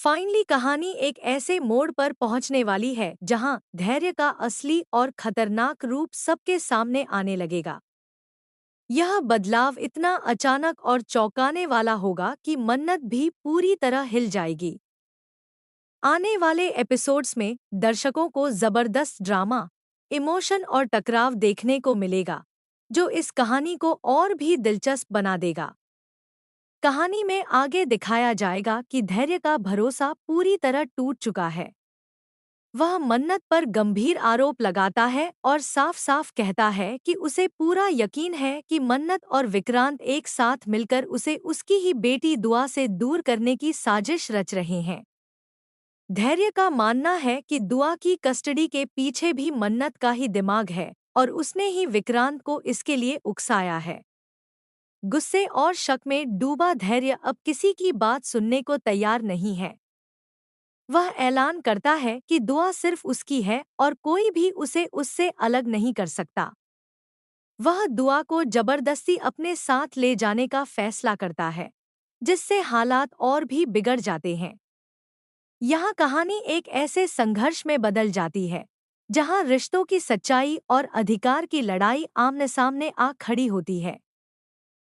Finally कहानी एक ऐसे मोड़ पर पहुंचने वाली है जहां धैर्य का असली और खतरनाक रूप सबके सामने आने लगेगा। यह बदलाव इतना अचानक और चौंकाने वाला होगा कि मन्नत भी पूरी तरह हिल जाएगी। आने वाले एपिसोड्स में दर्शकों को जबरदस्त ड्रामा, इमोशन और टकराव देखने को मिलेगा, जो इस कहानी को और भी दिलचस्प बना देगा। कहानी में आगे दिखाया जाएगा कि धैर्य का भरोसा पूरी तरह टूट चुका है। वह मन्नत पर गंभीर आरोप लगाता है और साफ-साफ कहता है कि उसे पूरा यकीन है कि मन्नत और विक्रांत एक साथ मिलकर उसे उसकी ही बेटी दुआ से दूर करने की साजिश रच रहे हैं। धैर्य का मानना है कि दुआ की कस्टडी के पीछे भी मन्नत का ही दिमाग है और उसने ही विक्रांत को इसके लिए उकसाया है। गुस्से और शक में डूबा धैर्य अब किसी की बात सुनने को तैयार नहीं है। वह ऐलान करता है कि दुआ सिर्फ उसकी है और कोई भी उसे उससे अलग नहीं कर सकता। वह दुआ को जबरदस्ती अपने साथ ले जाने का फैसला करता है, जिससे हालात और भी बिगड़ जाते हैं। यहाँ कहानी एक ऐसे संघर्ष में बदल जाती है, जहाँ रिश्तों की सच्चाई और अधिकार की लड़ाई आमने-सामने आ खड़ी होती है।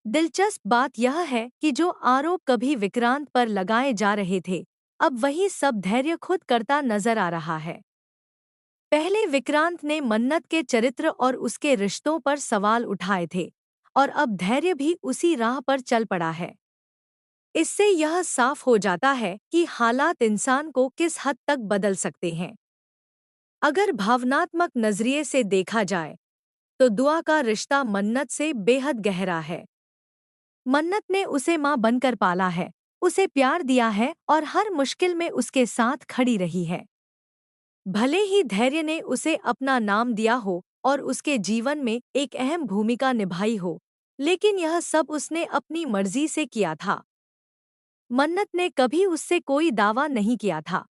दिलचस्प बात यह है कि जो आरोप कभी विक्रांत पर लगाए जा रहे थे, अब वही सब धैर्य खुद करता नजर आ रहा है। पहले विक्रांत ने मन्नत के चरित्र और उसके रिश्तों पर सवाल उठाए थे, और अब धैर्य भी उसी राह पर चल पड़ा है। इससे यह साफ हो जाता है कि हालात इंसान को किस हद तक बदल सकते हैं। अगर भावनात्मक नजरिए से देखा जाए, तो दुआ का रिश्ता मन्नत से बेहद गहरा है। मन्नत ने उसे मां बनकर पाला है, उसे प्यार दिया है और हर मुश्किल में उसके साथ खड़ी रही है। भले ही धैर्य ने उसे अपना नाम दिया हो और उसके जीवन में एक अहम भूमिका निभाई हो, लेकिन यह सब उसने अपनी मर्जी से किया था। मन्नत ने कभी उससे कोई दावा नहीं किया था।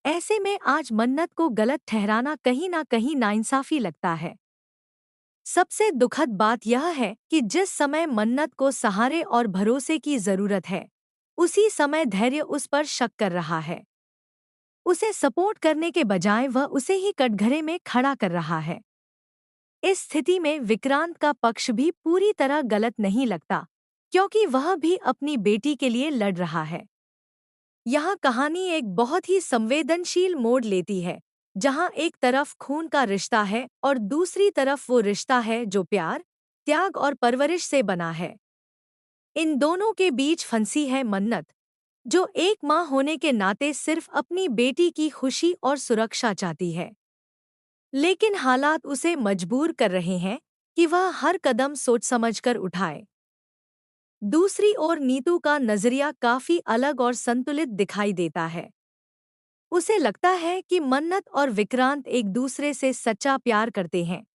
ऐसे में आज मन्नत को गलत ठहराना कहीं ना कहीं नाइंसाफी लगता है। सबसे दुखद बात यह है कि जिस समय मन्नत को सहारे और भरोसे की जरूरत है, उसी समय धैर्य उस पर शक कर रहा है। उसे सपोर्ट करने के बजाय वह उसे ही कटघरे में खड़ा कर रहा है। इस स्थिति में विक्रांत का पक्ष भी पूरी तरह गलत नहीं लगता, क्योंकि वह भी अपनी बेटी के लिए लड़ रहा है। यहाँ कहानी एक बहुत ही संवेदनशील मोड़ लेती है, जहाँ एक तरफ खून का रिश्ता है और दूसरी तरफ वो रिश्ता है जो प्यार, त्याग और परवरिश से बना है। इन दोनों के बीच फंसी है मन्नत, जो एक माँ होने के नाते सिर्फ अपनी बेटी की खुशी और सुरक्षा चाहती है। लेकिन हालात उसे मजबूर कर रहे हैं कि वह हर कदम सोच समझकर उठाए। दूसरी ओर नीतू का नजरिया काफी अलग और संतुलित दिखाई देता है। उसे लगता है कि मन्नत और विक्रांत एक दूसरे से सच्चा प्यार करते हैं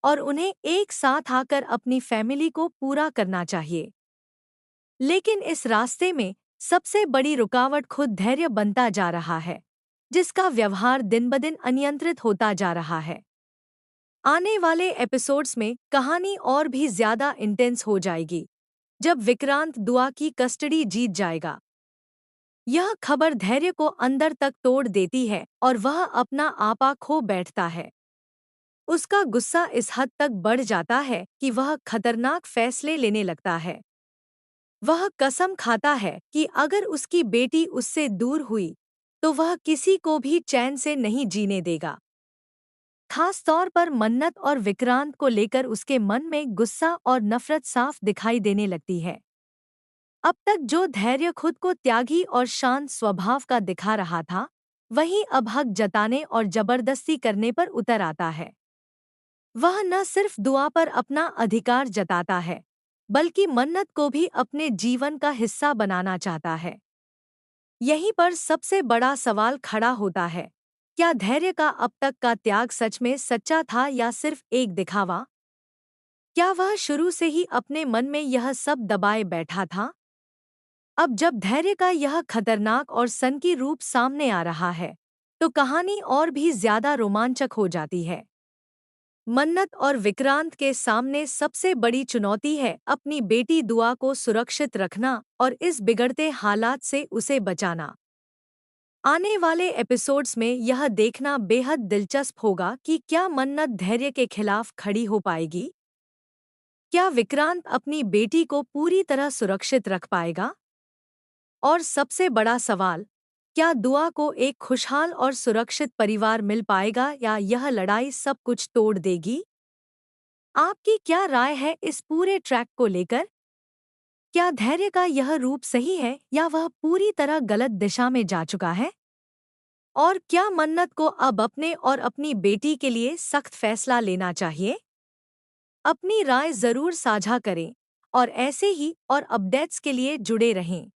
और उन्हें एक साथ आकर अपनी फैमिली को पूरा करना चाहिए। लेकिन इस रास्ते में सबसे बड़ी रुकावट खुद धैर्य बनता जा रहा है, जिसका व्यवहार दिन-ब-दिन अनियंत्रित होता जा रहा है। आने वाले एपिसोड्स में कहानी और भी ज्यादा इंटेंस हो जाएगी, जब विक्रांत दुआ की कस्टडी जीत जाएगा। यह खबर धैर्य को अंदर तक तोड़ देती है और वह अपना आपा खो बैठता है। उसका गुस्सा इस हद तक बढ़ जाता है कि वह खतरनाक फैसले लेने लगता है। वह कसम खाता है कि अगर उसकी बेटी उससे दूर हुई, तो वह किसी को भी चैन से नहीं जीने देगा। खास तौर पर मन्नत और विक्रांत को लेकर उसके मन में गुस्सा और नफरत साफ दिखाई देने लगती है। अब तक जो धैर्य खुद को त्यागी और शांत स्वभाव का दिखा रहा था, वही अब हक जताने और जबरदस्ती करने पर उतर आता है। वह न सिर्फ दुआ पर अपना अधिकार जताता है, बल्कि मन्नत को भी अपने जीवन का हिस्सा बनाना चाहता है। यहीं पर सबसे बड़ा सवाल खड़ा होता है, क्या धैर्य का अब तक का त्याग सच में सच्चा था या सिर्फ एक दिखावा? क्या वह शुरू से ही अपने मन में यह सब दबाए बैठा था? अब जब धैर्य का यह खतरनाक और सनकी रूप सामने आ रहा है, तो कहानी और भी ज्यादा रोमांचक हो जाती है। मन्नत और विक्रांत के सामने सबसे बड़ी चुनौती है अपनी बेटी दुआ को सुरक्षित रखना और इस बिगड़ते हालात से उसे बचाना। आने वाले एपिसोड्स में यह देखना बेहद दिलचस्प होगा कि क्या मन्नत धैर्य के खिलाफ खड़ी हो पाएगी। क्या विक्रांत अपनी बेटी को पूरी तरह सुरक्षित रख पाएगा? और सबसे बड़ा सवाल, क्या दुआ को एक खुशहाल और सुरक्षित परिवार मिल पाएगा या यह लड़ाई सब कुछ तोड़ देगी? आपकी क्या राय है इस पूरे ट्रैक को लेकर? क्या धैर्य का यह रूप सही है या वह पूरी तरह गलत दिशा में जा चुका है? और क्या मन्नत को अब अपने और अपनी बेटी के लिए सख्त फैसला लेना चाहिए? अपनी राय जरूर साझा करें और ऐसे ही और अपडेट्स के लिए जुड़े रहें।